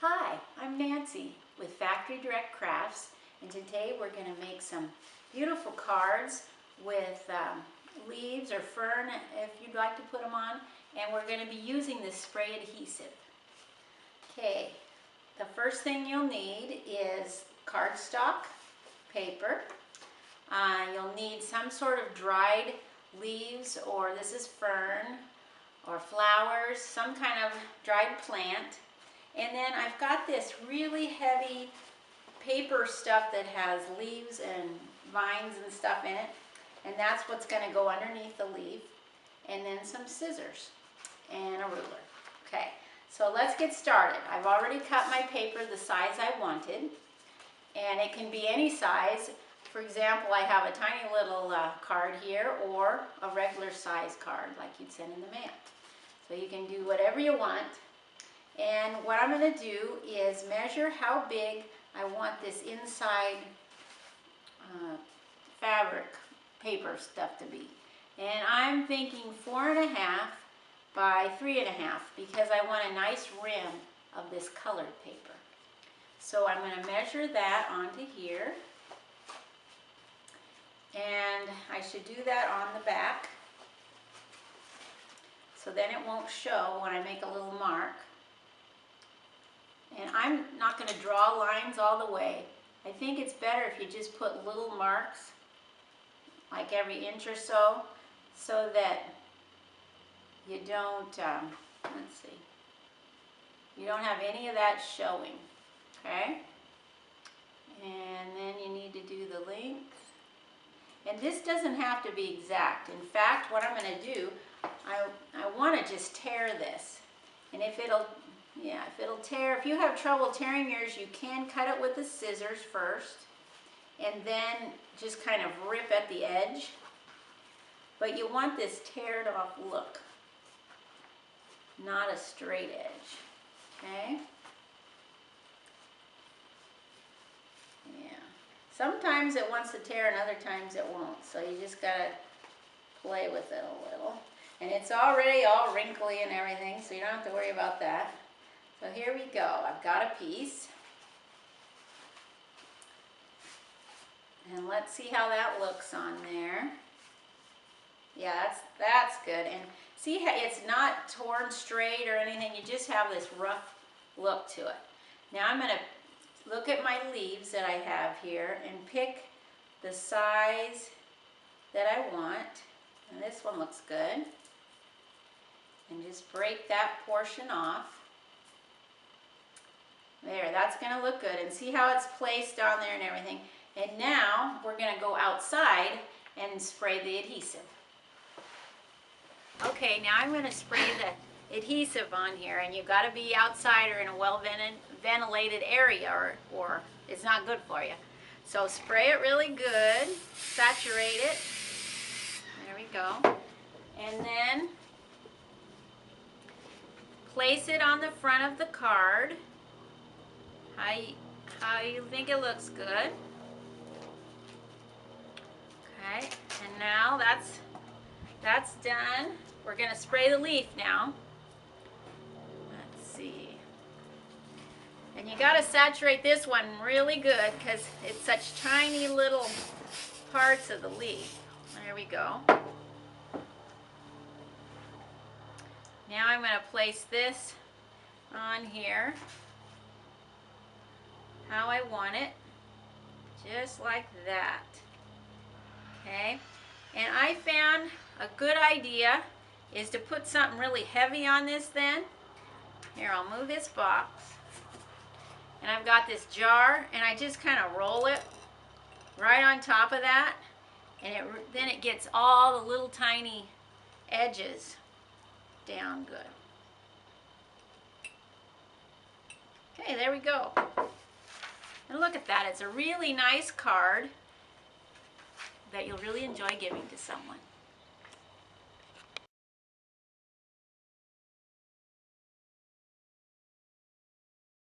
Hi, I'm Nancy with Factory Direct Crafts, and today we're going to make some beautiful cards with leaves or fern if you'd like to put them on, and we're going to be using this spray adhesive. Okay, the first thing you'll need is cardstock paper. You'll need some sort of dried leaves, or this is fern or flowers, some kind of dried plant. And then I've got this really heavy paper stuff that has leaves and vines and stuff in it. And that's what's going to go underneath the leaf. And then some scissors and a ruler. Okay, so let's get started. I've already cut my paper the size I wanted. And it can be any size. For example, I have a tiny little card here, or a regular size card like you'd send in the mail. So you can do whatever you want. And what I'm going to do is measure how big I want this inside fabric paper stuff to be. And I'm thinking 4.5 by 3.5 because I want a nice rim of this colored paper. So I'm going to measure that onto here. And I should do that on the back, so then it won't show when I make a little mark. And I'm not going to draw lines all the way. I think it's better if you just put little marks, like every inch or so that you don't, let's see, you don't have any of that showing, okay? And then you need to do the length. And this doesn't have to be exact. In fact, what I'm going to do, I want to just tear this. And if it'll tear, if you have trouble tearing yours, you can cut it with the scissors first and then just kind of rip at the edge. But you want this teared off look, not a straight edge, okay? Yeah. Sometimes it wants to tear and other times it won't, so you just gotta play with it a little. And it's already all wrinkly and everything, so you don't have to worry about that. So here we go. I've got a piece. And let's see how that looks on there. Yeah, that's good. And see how it's not torn straight or anything. You just have this rough look to it. Now I'm going to look at my leaves that I have here and pick the size that I want. And this one looks good. And just break that portion off. There, that's going to look good. And see how it's placed on there and everything. And now we're going to go outside and spray the adhesive. Okay, now I'm going to spray the adhesive on here. And you've got to be outside or in a well-ventilated area or it's not good for you. So spray it really good. Saturate it. There we go. And then place it on the front of the card. How you think it looks good. Okay, and now that's done. We're going to spray the leaf now. Let's see. And you got to saturate this one really good because it's such tiny little parts of the leaf. There we go. Now I'm going to place this on here how I want it, just like that. Okay, and I found a good idea is to put something really heavy on this then. Here, I'll move this box. And I've got this jar, and I just kind of roll it right on top of that, and then it gets all the little tiny edges down good. Okay, there we go. And look at that, it's a really nice card that you'll really enjoy giving to someone.